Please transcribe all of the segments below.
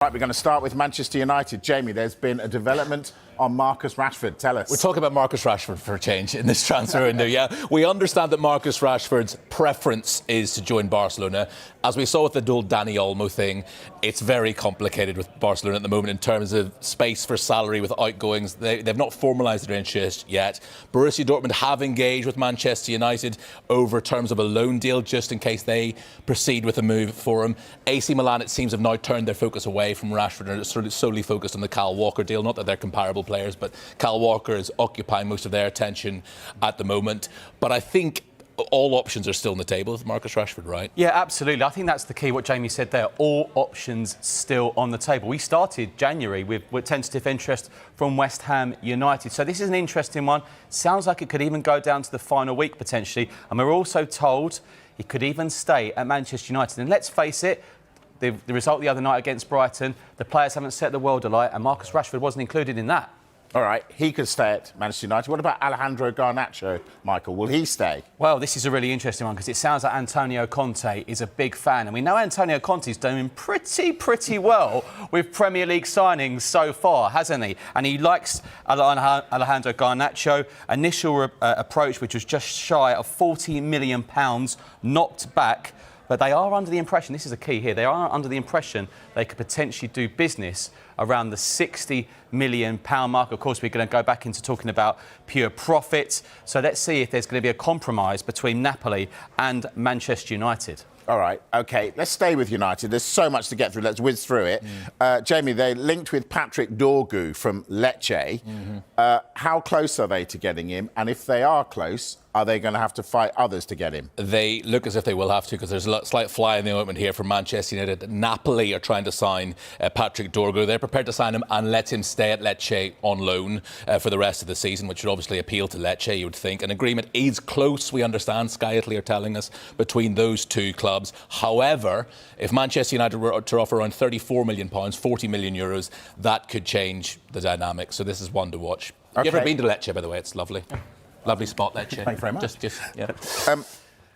Right, we're going to start with Manchester United. Jamie, there's been a development on Marcus Rashford. Tell us. We're talking about Marcus Rashford for a change in this transfer window, yeah. We understand that Marcus Rashford's preference is to join Barcelona. As we saw with the dual Dani Olmo thing, it's very complicated with Barcelona at the moment in terms of space for salary with outgoings. They've not formalised their interest yet. Borussia Dortmund have engaged with Manchester United over terms of a loan deal just in case they proceed with a move for him. AC Milan, it seems, have now turned their focus away from Rashford and are solely focused on the Kyle Walker deal. Not that they're comparable players, but Kyle Walker is occupying most of their attention at the moment. But I think all options are still on the table with Marcus Rashford, right? Yeah, absolutely. I think that's the key, what Jamie said there. All options still on the table. We started January with tentative interest from West Ham United. So this is an interesting one. Sounds like it could even go down to the final week, potentially. And we're also told he could even stay at Manchester United. And let's face it, the result the other night against Brighton, the players haven't set the world alight, and Marcus Rashford wasn't included in that. All right, he could stay at Manchester United. What about Alejandro Garnacho, Michael? Will he stay? Well, this is a really interesting one because it sounds like Antonio Conte is a big fan. And we know Antonio Conte is doing pretty well with Premier League signings so far, hasn't he? And he likes Alejandro Garnacho. Initial approach, which was just shy of £40 million, knocked back. But they are under the impression, this is a key here, they are under the impression they could potentially do business around the £60 million mark. Of course, we're going to go back into talking about pure profit. So let's see if there's going to be a compromise between Napoli and Manchester United. All right, OK, let's stay with United. There's so much to get through. Let's whiz through it. Jamie, they're linked with Patrick Dorgu from Lecce. How close are they to getting him? And if they are close, are they going to have to fight others to get him? They look as if they will have to, because there's a slight fly in the ointment here from Manchester United. Napoli are trying to sign Patrick Dorgu. They're prepared to sign him and let him stay at Lecce on loan for the rest of the season, which would obviously appeal to Lecce, you would think. An agreement is close, we understand, Sky Italy are telling us, between those two clubs. However, if Manchester United were to offer around £34 million, €40 million, that could change the dynamic. So this is one to watch. Okay. You ever been to Lecce, by the way? It's lovely. Lovely spot, Lecce. Thank you very much. Yeah.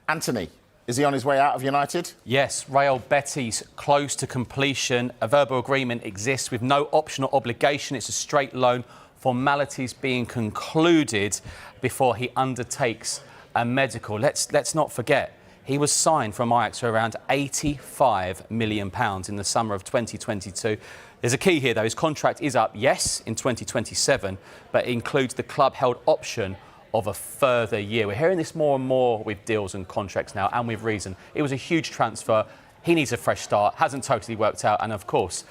Antony, is he on his way out of United? Yes, Real Betis close to completion. A verbal agreement exists with no optional obligation. It's a straight loan. Formalities being concluded before he undertakes a medical. Let's not forget, he was signed from Ajax for around £85 million in the summer of 2022. There's a key here, though. His contract is up, yes, in 2027, but it includes the club-held option of a further year. We're hearing this more and more with deals and contracts now, and with reason. It was a huge transfer. He needs a fresh start. Hasn't totally worked out. And, of course,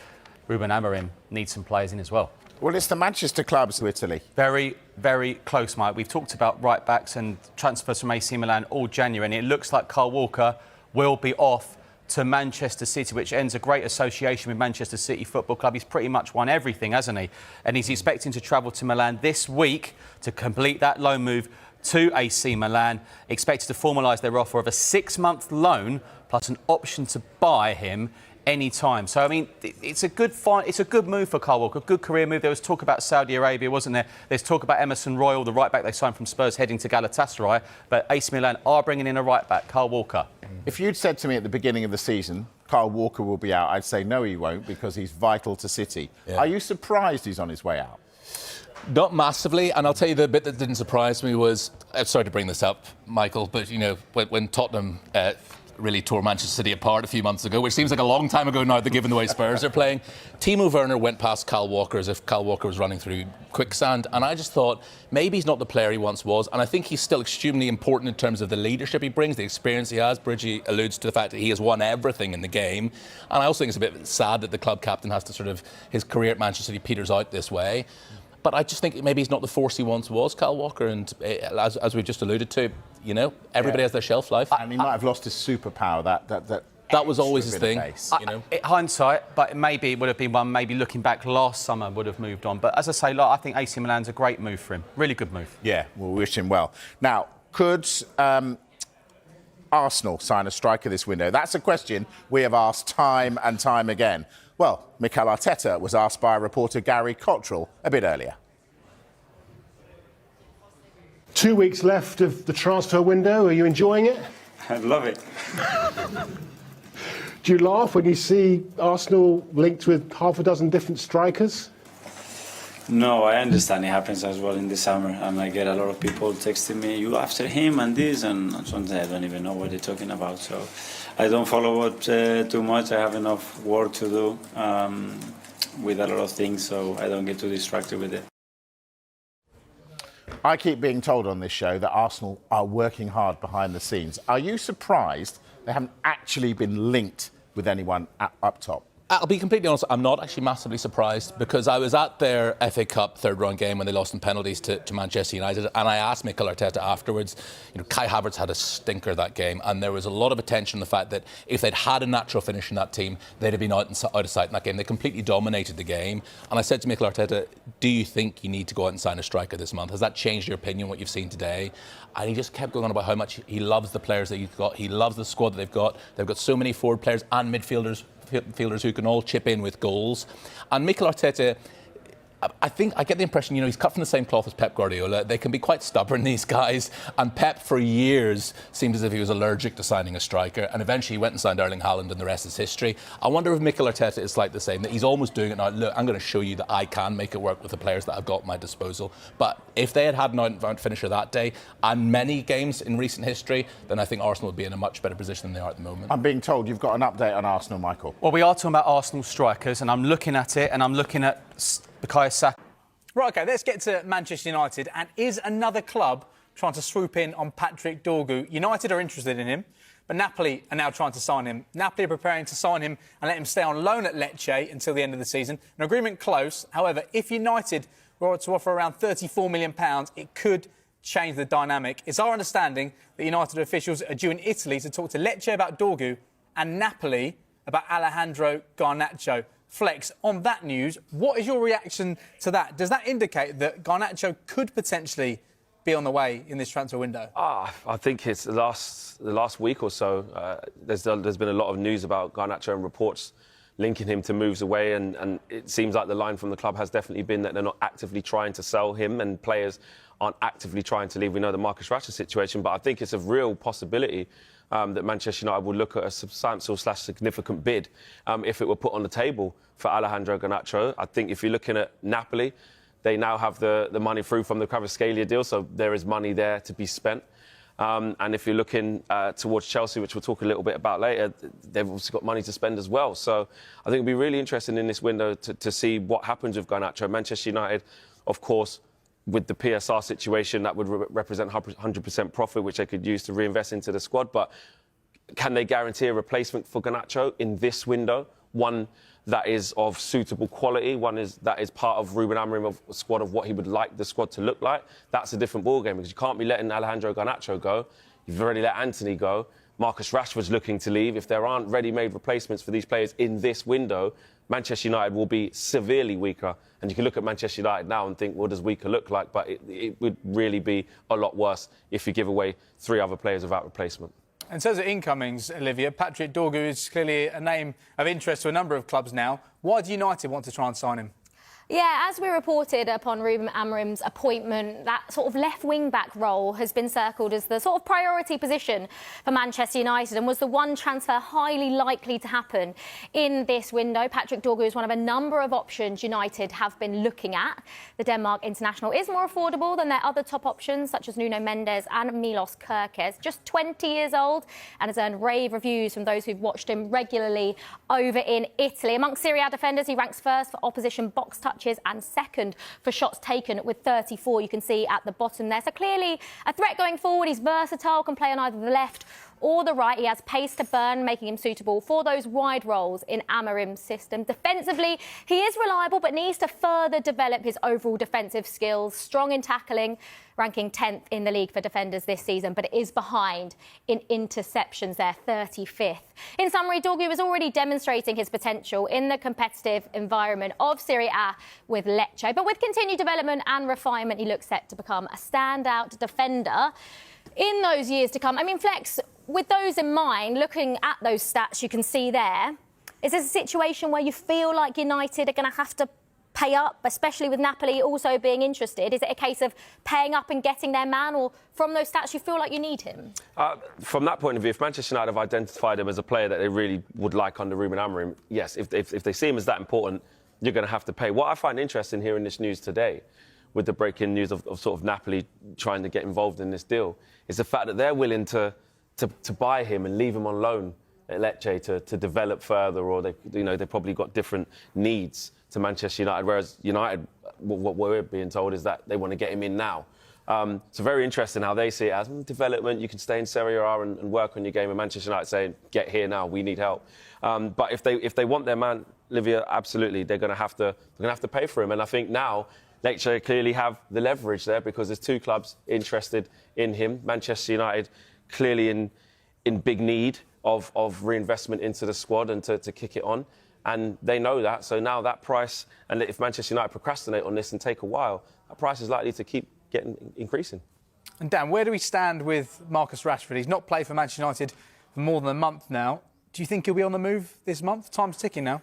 Ruben Amorim needs some players in as well. Well, it's the Manchester clubs to Italy. Very, very close, Mike. We've talked about right-backs and transfers from AC Milan all January, and it looks like Kyle Walker will be off to Manchester City, which ends a great association with Manchester City Football Club. He's pretty much won everything, hasn't he? And he's expecting to travel to Milan this week to complete that loan move to AC Milan, expected to formalise their offer of a 6-month loan plus an option to buy him any time. So, I mean, it's a good fight. It's a good move for Kyle Walker, a good career move. There was talk about Saudi Arabia, wasn't there? There's talk about Emerson Royal, the right-back they signed from Spurs, heading to Galatasaray. But AC Milan are bringing in a right-back, Kyle Walker. If you'd said to me at the beginning of the season, Kyle Walker will be out, I'd say, no, he won't, because he's vital to City. Yeah. Are you surprised he's on his way out? Not massively, and I'll tell you the bit that didn't surprise me was, I'm sorry to bring this up, Michael, but, you know, when Tottenham really tore Manchester City apart a few months ago, which seems like a long time ago now, given the way Spurs are playing. Timo Werner went past Kyle Walker as if Kyle Walker was running through quicksand, and I just thought maybe he's not the player he once was, and I think he's still extremely important in terms of the leadership he brings, the experience he has. Bridgie alludes to the fact that he has won everything in the game, and I also think it's a bit sad that the club captain has to sort of, his career at Manchester City peters out this way. But I just think maybe he's not the force he once was, Kyle Walker, and as we've just alluded to, you know, everybody has their shelf life. And he might have lost his superpower, that was always his thing, you know. Hindsight, but maybe it would have been one, maybe looking back last summer would have moved on. But as I say, I think AC Milan's a great move for him. Really good move. Yeah, we'll wish him well. Now, could Arsenal sign a striker this window? That's a question we have asked time and time again. Well, Mikel Arteta was asked by reporter Gary Cottrell a bit earlier. 2 weeks left of the transfer window. Are you enjoying it? I love it. Do you laugh when you see Arsenal linked with half a dozen different strikers? No, I understand it happens as well in the summer, and I get a lot of people texting me, "You after him and this," and sometimes I don't even know what they're talking about. So I don't follow it too much. I have enough work to do with a lot of things, so I don't get too distracted with it. I keep being told on this show that Arsenal are working hard behind the scenes. Are you surprised they haven't actually been linked with anyone up top? I'll be completely honest, I'm not actually massively surprised, because I was at their FA Cup third round game when they lost in penalties to Manchester United, and I asked Mikel Arteta afterwards. Kai Havertz had a stinker that game, and there was a lot of attention on the fact that if they'd had a natural finish in that team, they'd have been out of sight in that game. They completely dominated the game, and I said to Mikel Arteta, do you think you need to go out and sign a striker this month? Has that changed your opinion, what you've seen today? And he just kept going on about how much he loves the players that he's got. He loves the squad that they've got. They've got so many forward players and midfielders who can all chip in with goals. And Mikel Arteta, I think I get the impression, he's cut from the same cloth as Pep Guardiola. They can be quite stubborn, these guys. And Pep, for years, seemed as if he was allergic to signing a striker. And eventually he went and signed Erling Haaland, and the rest is history. I wonder if Mikel Arteta is like the same, that he's almost doing it now. Look, I'm going to show you that I can make it work with the players that I've got at my disposal. But if they had an out-and-out finisher that day, and many games in recent history, then I think Arsenal would be in a much better position than they are at the moment. I'm being told you've got an update on Arsenal, Michael. Well, we are talking about Arsenal strikers, and I'm looking at it, and I'm looking at Bukayo Saka. Right, OK, let's get to Manchester United. And is another club trying to swoop in on Patrick Dorgu? United are interested in him, but Napoli are now trying to sign him. Napoli are preparing to sign him and let him stay on loan at Lecce until the end of the season. An agreement close. However, if United were to offer around £34 million, it could change the dynamic. It's our understanding that United officials are due in Italy to talk to Lecce about Dorgu and Napoli about Alejandro Garnacho. Flex, on that news, what is your reaction to that? Does that indicate that Garnacho could potentially be on the way in this transfer window? I think it's the last week or so. There's been a lot of news about Garnacho and reports linking him to moves away, and it seems like the line from the club has definitely been that they're not actively trying to sell him, and players aren't actively trying to leave. We know the Marcus Rashford situation, but I think it's a real possibility that Manchester United would look at a substantial/significant bid if it were put on the table for Alejandro Garnacho. I think if you're looking at Napoli, they now have the money through from the Kvaratskhelia deal, so there is money there to be spent. And if you're looking towards Chelsea, which we'll talk a little bit about later, they've also got money to spend as well. So I think it'll be really interesting in this window to see what happens with Garnacho. Manchester United, of course, with the PSR situation, that would represent 100% profit, which they could use to reinvest into the squad. But can they guarantee a replacement for Garnacho in this window? One that is of suitable quality, that is part of Ruben Amorim of squad of what he would like the squad to look like. That's a different ballgame, because you can't be letting Alejandro Garnacho go. You've already let Antony go. Marcus Rashford's looking to leave. If there aren't ready-made replacements for these players in this window, Manchester United will be severely weaker. And you can look at Manchester United now and think, what does weaker look like? But it would really be a lot worse if you give away 3 other players without replacement. In terms of incomings, Olivia, Patrick Dorgu is clearly a name of interest to a number of clubs now. Why do United want to try and sign him? Yeah, as we reported upon Ruben Amorim's appointment, that sort of left wing-back role has been circled as the sort of priority position for Manchester United, and was the one transfer highly likely to happen in this window. Patrick Dorgu is one of a number of options United have been looking at. The Denmark international is more affordable than their other top options, such as Nuno Mendes and Milos Kerkez. Just 20 years old and has earned rave reviews from those who've watched him regularly over in Italy. Amongst Serie A defenders, he ranks first for opposition box touches and second for shots taken with 34, you can see at the bottom there. So clearly a threat going forward. He's versatile, can play on either the left or the right. He has pace to burn, making him suitable for those wide roles in Amorim's system. Defensively, he is reliable, but needs to further develop his overall defensive skills. Strong in tackling, ranking 10th in the league for defenders this season, but it is behind in interceptions there, 35th. In summary, Dorgu is already demonstrating his potential in the competitive environment of Serie A with Lecce. But with continued development and refinement, he looks set to become a standout defender in those years to come. I mean, Flex, with those in mind, looking at those stats you can see there, is this a situation where you feel like United are going to have to pay up, especially with Napoli also being interested? Is it a case of paying up and getting their man, or from those stats you feel like you need him? From that point of view, if Manchester United have identified him as a player that they really would like under Ruben Amorim, yes, if they see him as that important, you're going to have to pay. What I find interesting here in this news today, with the breaking news of sort of Napoli trying to get involved in this deal, is the fact that they're willing to buy him and leave him on loan at Lecce to develop further, or they've probably got different needs to Manchester United, whereas United, what we're being told is that they want to get him in now. So very interesting how they see it as development. You can stay in Serie A and work on your game, and Manchester United saying, get here now, we need help. But if they want their man, Livia, absolutely, they're going to have to pay for him. And I think now Lecce clearly have the leverage there, because there's two clubs interested in him. Manchester United clearly in big need of reinvestment into the squad and to kick it on. And they know that. So now that price, and if Manchester United procrastinate on this and take a while, that price is likely to keep increasing. And Dan, where do we stand with Marcus Rashford? He's not played for Manchester United for more than a month now. Do you think he'll be on the move this month? Time's ticking now.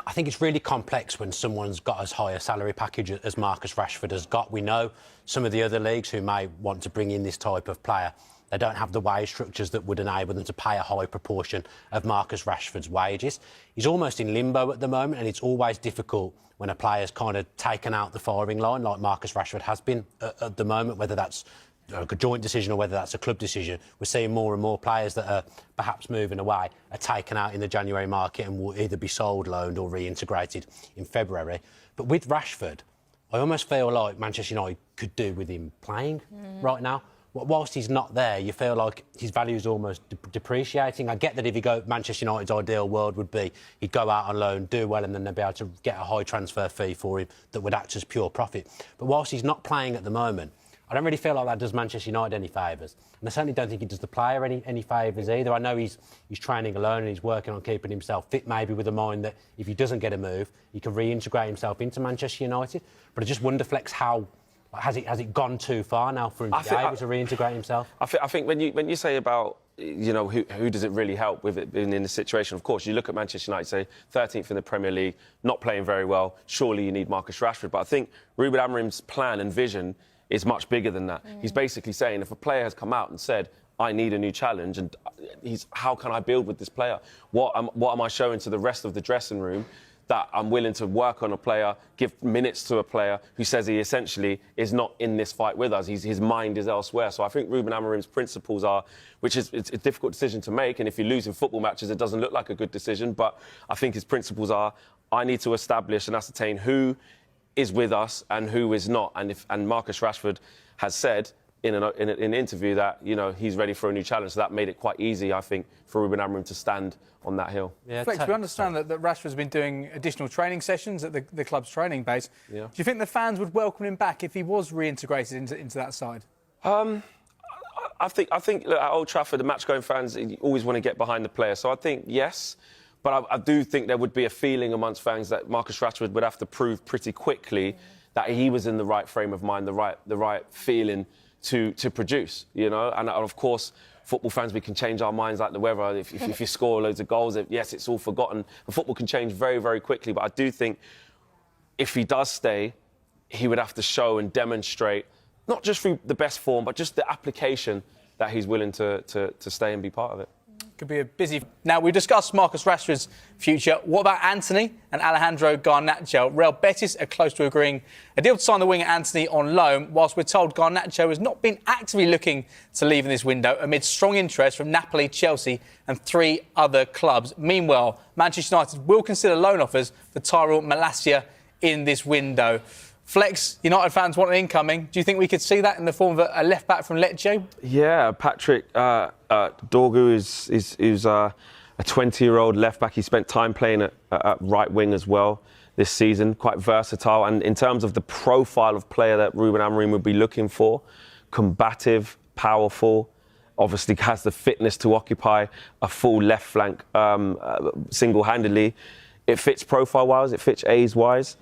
I think it's really complex when someone's got as high a salary package as Marcus Rashford has got. We know some of the other leagues who may want to bring in this type of player, they don't have the wage structures that would enable them to pay a high proportion of Marcus Rashford's wages. He's almost in limbo at the moment, and it's always difficult when a player's kind of taken out the firing line, like Marcus Rashford has been at the moment, whether that's a joint decision or whether that's a club decision. We're seeing more and more players that are perhaps moving away are taken out in the January market and will either be sold, loaned or reintegrated in February. But with Rashford, I almost feel like Manchester United could do with him playing right now. Whilst he's not there, you feel like his value is almost depreciating. I get that if you go, Manchester United's ideal world would be he'd go out on loan, do well, and then they'd be able to get a high transfer fee for him that would act as pure profit. But whilst he's not playing at the moment, I don't really feel like that does Manchester United any favours. And I certainly don't think it does the player any favours either. I know he's training alone and he's working on keeping himself fit, maybe with a mind that if he doesn't get a move, he can reintegrate himself into Manchester United. But I just wonder, Flex, how... Has it gone too far now for him to be able to reintegrate himself? I think when you say about, who does it really help with it being in this situation? Of course, you look at Manchester United, say 13th in the Premier League, not playing very well. Surely you need Marcus Rashford. But I think Ruben Amorim's plan and vision is much bigger than that. He's basically saying if a player has come out and said, I need a new challenge, and how can I build with this player? What am I showing to the rest of the dressing room that I'm willing to work on a player, give minutes to a player who says he essentially is not in this fight with us. His mind is elsewhere. So I think Ruben Amorim's principles are, it's a difficult decision to make, and if you lose in football matches, it doesn't look like a good decision, but I think his principles are, I need to establish and ascertain who is with us and who is not. And Marcus Rashford has said in an interview that, he's ready for a new challenge. So that made it quite easy, I think, for Ruben Amorim to stand on that hill. Yeah, Flex, we understand that Rashford's been doing additional training sessions at the club's training base. Yeah. Do you think the fans would welcome him back if he was reintegrated into that side? I think look, at Old Trafford, the match-going fans always want to get behind the player. So I think yes, but I do think there would be a feeling amongst fans that Marcus Rashford would have to prove pretty quickly that he was in the right frame of mind, the right feeling to produce, and of course, football fans, we can change our minds like the weather. If you score loads of goals, yes, it's all forgotten. And football can change very, very quickly. But I do think if he does stay, he would have to show and demonstrate, not just through the best form, but just the application that he's willing to stay and be part of it. Could be a busy... Now, we discussed Marcus Rashford's future. What about Antony and Alejandro Garnacho? Real Betis are close to agreeing a deal to sign the winger Antony on loan, whilst we're told Garnacho has not been actively looking to leave in this window amid strong interest from Napoli, Chelsea and 3 other clubs. Meanwhile, Manchester United will consider loan offers for Tyrell Malacia in this window. Flex, United fans want an incoming. Do you think we could see that in the form of a left-back from Lecce? Yeah, Patrick Dorgu is a 20-year-old left-back. He spent time playing at right wing as well this season, quite versatile. And in terms of the profile of player that Ruben Amorim would be looking for, combative, powerful, obviously has the fitness to occupy a full left flank single-handedly. It fits profile-wise, it fits age-wise.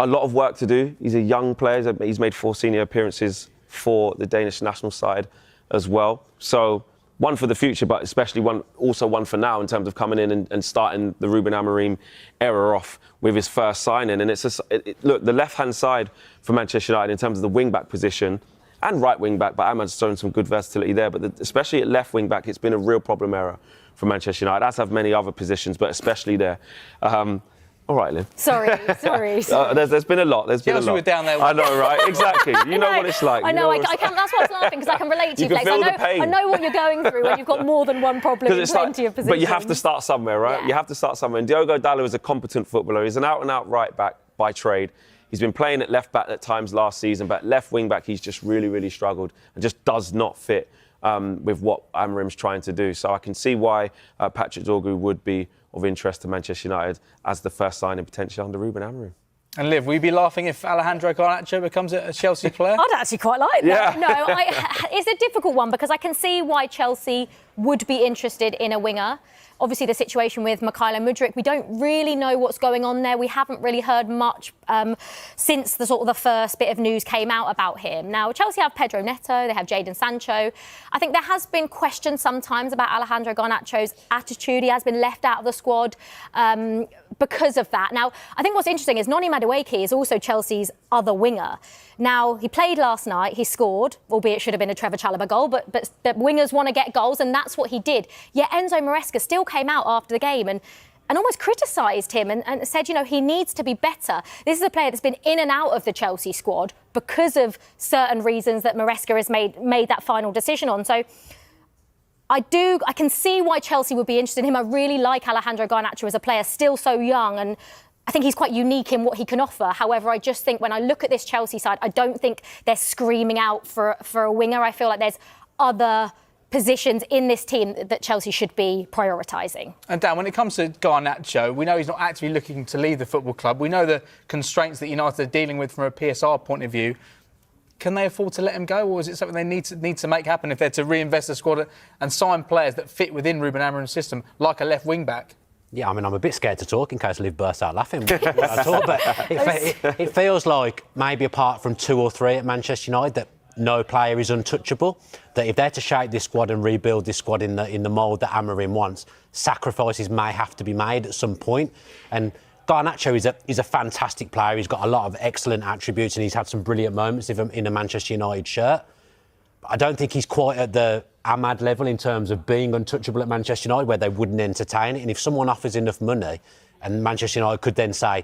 A lot of work to do. He's a young player. He's made 4 senior appearances for the Danish national side as well. So one for the future, but especially one for now in terms of coming in and starting the Ruben Amorim era off with his first signing. And it's look, the left-hand side for Manchester United in terms of the wing-back position and right wing-back, but Ahmad's shown some good versatility there. But especially at left wing-back, it's been a real problem area for Manchester United, as have many other positions, but especially there. All right, Lynn. Sorry. There's been a lot. Chelsea were down there. I know, right? Exactly. You know what it's like. I know. I can. That's why I was laughing, because I can relate to you, can Flex. feel the pain. I know what you're going through when you've got more than one problem in plenty of positions. But you have to start somewhere, right? Yeah. You have to start somewhere. And Diogo Dalot is a competent footballer. He's an out-and-out right-back by trade. He's been playing at left-back at times last season, but left wing-back he's just really, really struggled and just does not fit with what Amorim's trying to do. So I can see why Patrick Dorgu would be of interest to Manchester United as the first signing potentially under Ruben Amorim. And Liv, will you be laughing if Alejandro Garnacho becomes a Chelsea player? I'd actually quite like that. Yeah. No, it's a difficult one, because I can see why Chelsea would be interested in a winger. Obviously, the situation with Mykhailo Mudryk, we don't really know what's going on there. We haven't really heard much since the first bit of news came out about him. Now, Chelsea have Pedro Neto, they have Jadon Sancho. I think there has been questions sometimes about Alejandro Garnacho's attitude. He has been left out of the squad because of that. Now, I think what's interesting is Noni Madueke is also Chelsea's other winger. Now, he played last night, he scored, albeit it should have been a Trevor Chalobah goal, but the wingers want to get goals, and that's what he did. Yet Enzo Maresca still came out after the game and almost criticised him and said, he needs to be better. This is a player that's been in and out of the Chelsea squad because of certain reasons that Maresca has made that final decision on. So I can see why Chelsea would be interested in him. I really like Alejandro Garnacho as a player, still so young, and I think he's quite unique in what he can offer. However, I just think when I look at this Chelsea side, I don't think they're screaming out for a winger. I feel like there's other positions in this team that Chelsea should be prioritising. And Dan, when it comes to Garnacho, we know he's not actively looking to leave the football club. We know the constraints that United are dealing with from a PSR point of view. Can they afford to let him go, or is it something they need to make happen if they're to reinvest the squad and sign players that fit within Ruben Amorim's system, like a left wing-back? Yeah, I mean, I'm a bit scared to talk in case Liv bursts out laughing when I talk, but it feels like maybe apart from 2 or 3 at Manchester United that no player is untouchable, that if they're to shape this squad and rebuild this squad in the mould that Amorim wants, sacrifices may have to be made at some point. And Garnacho is a fantastic player. He's got a lot of excellent attributes and he's had some brilliant moments in a Manchester United shirt. But I don't think he's quite at the Ahmad level in terms of being untouchable at Manchester United, where they wouldn't entertain it. And if someone offers enough money, and Manchester United could then say,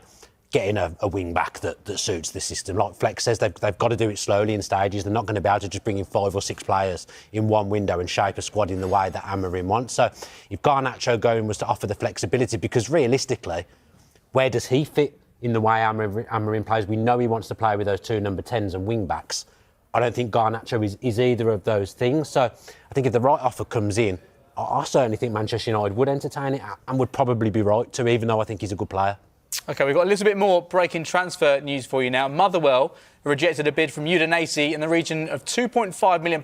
getting a wing-back that suits the system. Like Flex says, they've got to do it slowly in stages. They're not going to be able to just bring in 5 or 6 players in one window and shape a squad in the way that Amorim wants. So if Garnacho going was to offer the flexibility, because realistically, where does he fit in the way Amorim plays? We know he wants to play with those 2 number 10s and wing-backs. I don't think Garnacho is either of those things. So I think if the right offer comes in, I certainly think Manchester United would entertain it and would probably be right to, even though I think he's a good player. OK, we've got a little bit more breaking transfer news for you now. Motherwell rejected a bid from Udinese in the region of £2.5 million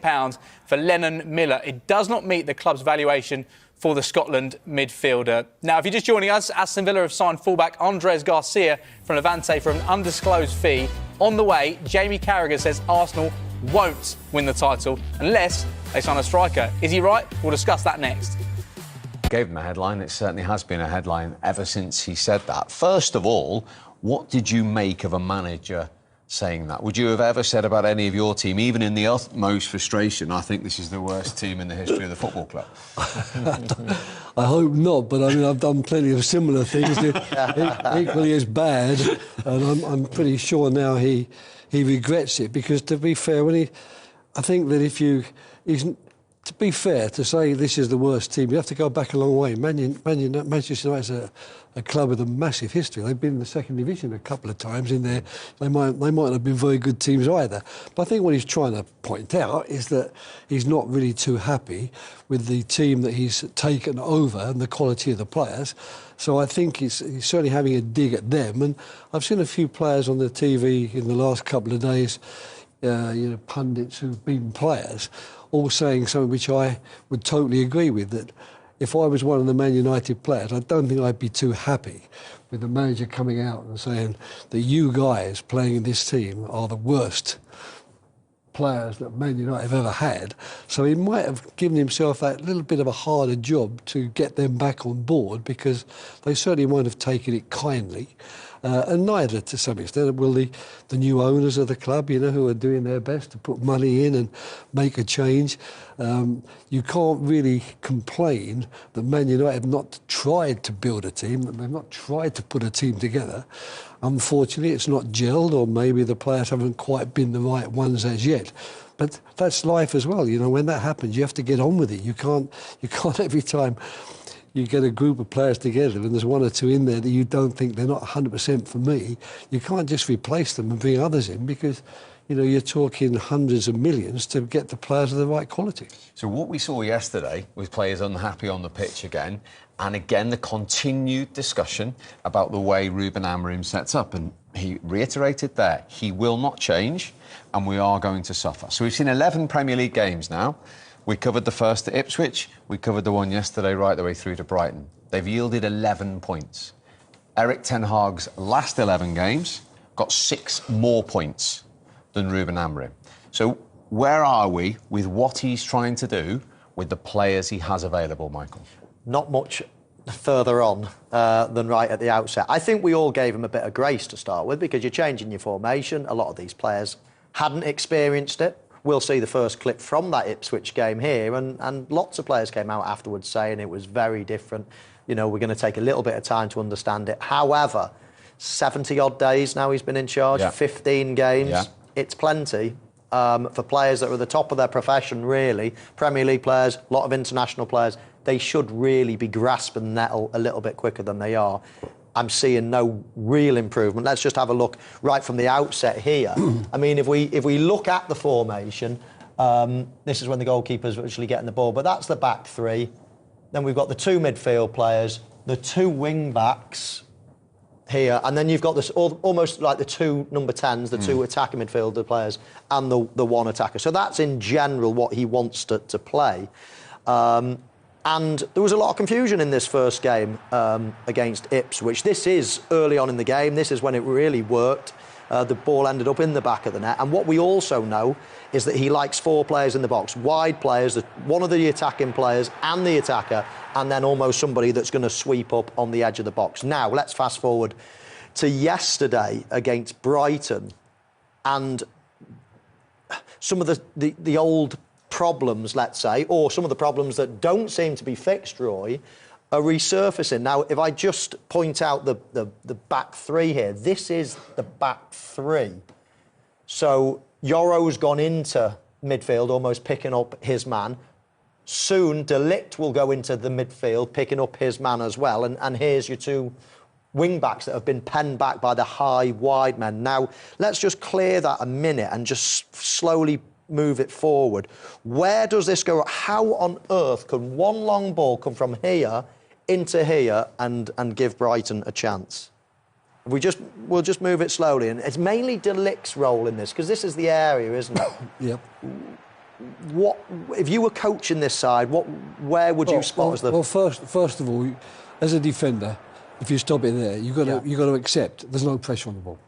for Lennon Miller. It does not meet the club's valuation for the Scotland midfielder. Now, if you're just joining us, Aston Villa have signed fullback Andres Garcia from Levante for an undisclosed fee. On the way, Jamie Carragher says Arsenal won't win the title unless they sign a striker. Is he right? We'll discuss that next. Gave him a headline. It certainly has been a headline ever since he said that. First of all, what did you make of a manager saying that? Would you have ever said about any of your team, even in the utmost frustration, I think this is the worst team in the history of the football club? I hope not, but I mean, I've done plenty of similar things equally as bad, and I'm pretty sure now he regrets it, because to be fair, I think that to be fair, to say this is the worst team, you have to go back a long way. Manchester United is a club with a massive history. They've been in the second division a couple of times in there. They might not have been very good teams either. But I think what he's trying to point out is that he's not really too happy with the team that he's taken over and the quality of the players. So I think he's certainly having a dig at them. And I've seen a few players on the TV in the last couple of days, pundits who've been players, all saying something which I would totally agree with, that if I was one of the Man United players, I don't think I'd be too happy with the manager coming out and saying that you guys playing in this team are the worst players that Man United have ever had, so he might have given himself that little bit of a harder job to get them back on board, because they certainly won't have taken it kindly. And neither, to some extent, will the new owners of the club, who are doing their best to put money in and make a change. You can't really complain that Man United have not tried to build a team, that they've not tried to put a team together. Unfortunately, it's not gelled, or maybe the players haven't quite been the right ones as yet. But that's life as well. When that happens, you have to get on with it. You can't every time you get a group of players together and there's one or two in there that you don't think they're not 100% for me, you can't just replace them and bring others in, because you're talking hundreds of millions to get the players of the right quality. So what we saw yesterday was players unhappy on the pitch again, and again the continued discussion about the way Ruben Amorim sets up, and he reiterated there, he will not change and we are going to suffer. So we've seen 11 Premier League games now. We covered the first at Ipswich, we covered the one yesterday right the way through to Brighton. They've yielded 11 points. Erik ten Hag's last 11 games got 6 more points than Ruben Amorim. So where are we with what he's trying to do with the players he has available, Michael? Not much further on than right at the outset. I think we all gave him a bit of grace to start with, because you're changing your formation. A lot of these players hadn't experienced it. We'll see the first clip from that Ipswich game here, and lots of players came out afterwards saying it was very different. We're going to take a little bit of time to understand it. However, 70-odd days now he's been in charge, 15 games. It's plenty for players that are at the top of their profession, really. Premier League players, a lot of international players. They should really be grasping the nettle a little bit quicker than they are. I'm seeing no real improvement. Let's just have a look right from the outset here. I mean, if we look at the formation, this is when the goalkeeper's actually getting the ball, but that's the back three. Then we've got the 2 midfield players, the 2 wing backs here, and then you've got this almost like the 2 number 10s, the 2 attacking midfielder players, and the 1 attacker. So that's in general what he wants to play. And there was a lot of confusion in this first game against Ipswich. This is early on in the game. This is when it really worked. The ball ended up in the back of the net. And what we also know is that he likes 4 players in the box, wide players, one of the attacking players and the attacker, and then almost somebody that's going to sweep up on the edge of the box. Now, let's fast forward to yesterday against Brighton, and some of the old problems, let's say, or some of the problems that don't seem to be fixed, Roy, are resurfacing. Now, if I just point out the back 3 here, this is the back 3. So Yoro's gone into midfield, almost picking up his man. Soon, De Ligt will go into the midfield, picking up his man as well. And here's your 2 wing-backs that have been penned back by the high, wide men. Now, let's just clear that a minute and just slowly move it forward. Where does this go? How on earth can one long ball come from here into here and give Brighton a chance? We'll just move it slowly, and it's mainly De Ligt's role in this, because this is the area, isn't it? Yep. What if you were coaching this side? Where would you spot as the? Well, first of all, as a defender, if you stop it there, you've got to accept there's no pressure on the ball.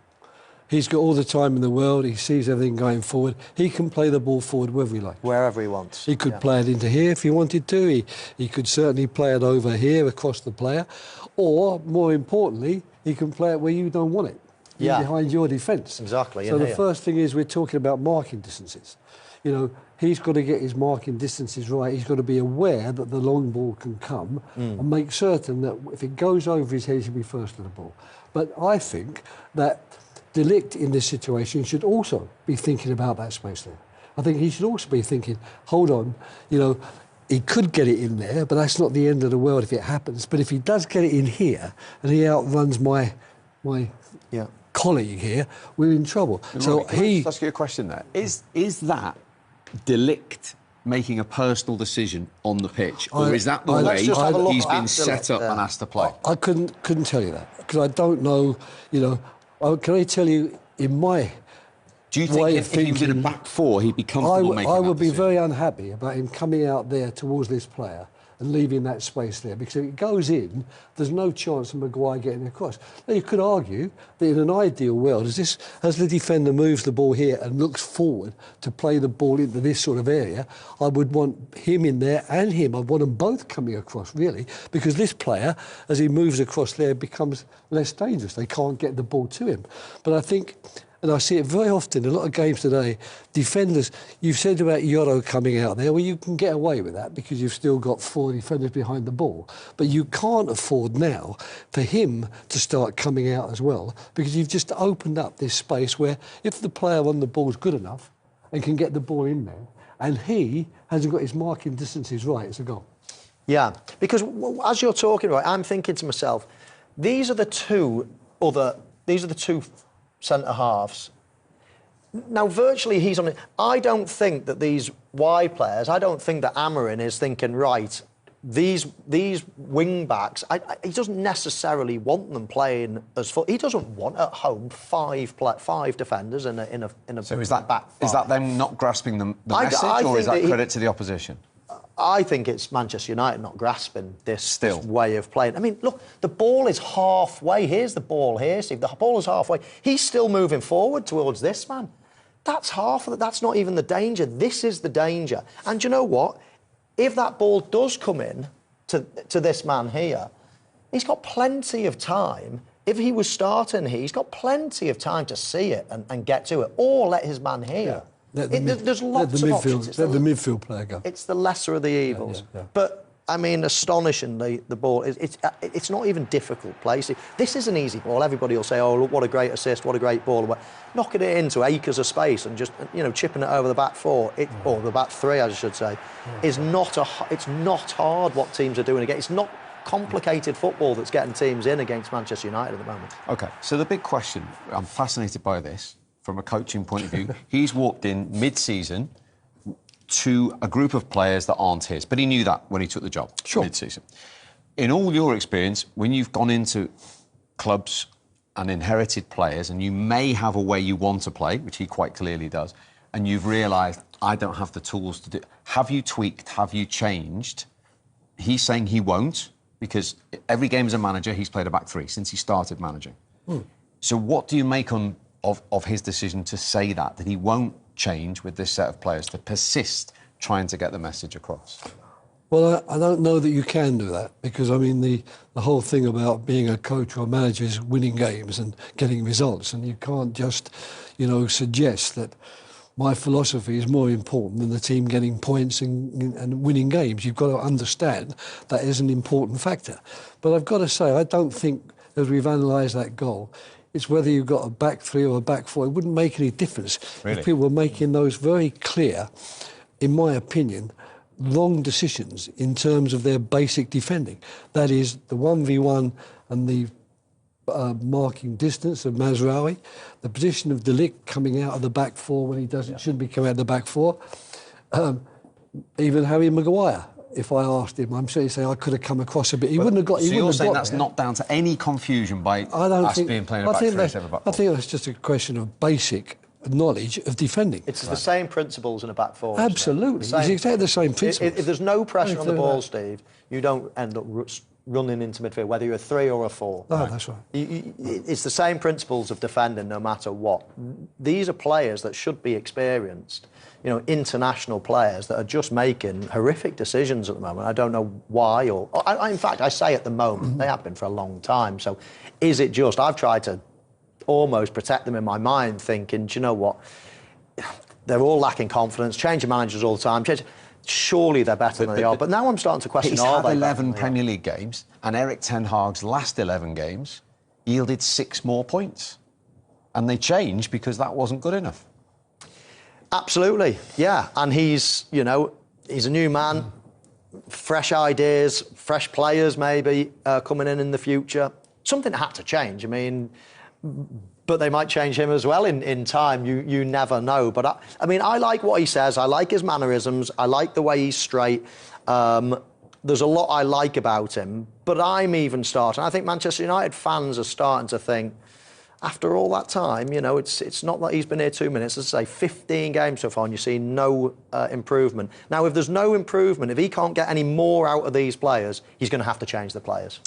He's got all the time in the world. He sees everything going forward. He can play the ball forward wherever he likes. Wherever he wants. He could play it into here if he wanted to. He could certainly play it over here across the player. Or, more importantly, he can play it where you don't want it. Behind your defence. Exactly. So the first thing is we're talking about marking distances. He's got to get his marking distances right. He's got to be aware that the long ball can come and make certain that if it goes over his head, he should be first to the ball. But I think that De Ligt in this situation should also be thinking about that space there. I think he should also be thinking, hold on, he could get it in there, but that's not the end of the world if it happens. But if he does get it in here and he outruns my colleague here, we're in trouble. So Can I just ask you a question there? Is that De Ligt making a personal decision on the pitch, or is that the way he's been set up and asked to play? I couldn't tell you that, because I don't know, can I tell you, in my Do you think if he was in a back 4, he'd be comfortable making that I would be decision? very unhappy about him coming out there towards this player and leaving that space there, because if it goes in, there's no chance of Maguire getting across. Now, you could argue that in an ideal world, as the defender moves the ball here and looks forward to play the ball into this sort of area, I would want him in there and him. I'd want them both coming across, really, because this player, as he moves across there, becomes less dangerous. They can't get the ball to him. But I think, and I see it very often in a lot of games today, defenders, you've said about Yoro coming out there, well, you can get away with that because you've still got 4 defenders behind the ball. But you can't afford now for him to start coming out as well, because you've just opened up this space where if the player on the ball is good enough and can get the ball in there, and he hasn't got his marking distances right, it's a goal. Yeah, because as you're talking about, I'm thinking to myself, these are the two centre halves. Now, virtually, he's on it. I don't think that these wide players, I don't think that Amorim is thinking, right, these wing backs, he doesn't necessarily want them playing as full. He doesn't want at home five defenders in a So is back five. Is that them not grasping the message, or is that credit to the opposition? I think it's Manchester United not grasping this way of playing. I mean, look, the ball is halfway. Here's the ball here, Steve. The ball is halfway. He's still moving forward towards this man. That's half of it. That's not even the danger. This is the danger. And you know what? If that ball does come in to this man here, he's got plenty of time. If he was starting here, he's got plenty of time to see it and get to it, or let his man here. Yeah. There's lots of options. Let the midfield player go. It's the lesser of the evils. Yeah. But, I mean, astonishingly, the ball, it's not even difficult place. This is an easy ball. Everybody will say, oh, look, what a great assist, what a great ball. Knocking it into acres of space and just, chipping it over the back four, or the back three, I should say, is it's not hard what teams are doing again. It's not complicated football that's getting teams in against Manchester United at the moment. OK, so the big question, I'm fascinated by this, from a coaching point of view. He's walked in mid-season to a group of players that aren't his, but he knew that when he took the job mid-season. In all your experience, when you've gone into clubs and inherited players, and you may have a way you want to play, which he quite clearly does, and you've realised, I don't have the tools to do... Have you tweaked? Have you changed? He's saying he won't, because every game as a manager, he's played a back three since he started managing. So what do you make of his decision to say that he won't change with this set of players, to persist trying to get the message across? Well, I don't know that you can do that, because, I mean, the whole thing about being a coach or a manager is winning games and getting results, and you can't just, suggest that my philosophy is more important than the team getting points and winning games. You've got to understand that is an important factor. But I've got to say, I don't think, as we've analysed that goal, it's whether you've got a back three or a back four. It wouldn't make any difference if people were making those very clear, in my opinion, wrong decisions in terms of their basic defending. That is, the 1v1 and the marking distance of Mazraoui, the position of De Ligt coming out of the back four when he shouldn't be coming out of the back four, even Harry Maguire. If I asked him, I'm sure he'd say I could have come across a bit. He wouldn't have got. So you're saying that's not down to any confusion by us being playing a back three instead of a back four? I think that's just a question of basic knowledge of defending. It's the same principles in a back four. Absolutely, it's exactly the same principles. If there's no pressure on the ball, Steve, you don't end up running into midfield, whether you're a 3 or a 4. No, that's right. It's the same principles of defending no matter what. These are players that should be experienced, international players that are just making horrific decisions at the moment. I don't know why, in fact, I say at the moment, they have been for a long time. So is it just, I've tried to almost protect them in my mind, thinking, do you know what, they're all lacking confidence, changing managers all the time, surely they're better than they are. But now I'm starting to question, he's had 11 Premier League games, and Eric Ten Hag's last 11 games yielded 6 more points. And they changed because that wasn't good enough. Absolutely, yeah. And he's a new man, fresh ideas, fresh players maybe coming in the future. Something had to change. I mean, but they might change him as well in time. You never know. But I like what he says. I like his mannerisms. I like the way he's straight. There's a lot I like about him. But I'm even starting. I think Manchester United fans are starting to think, after all that time, you know, it's not that he's been here 2 minutes. As I say, 15 games so far, and you're seeing no improvement. Now, if there's no improvement, if he can't get any more out of these players, he's going to have to change the players.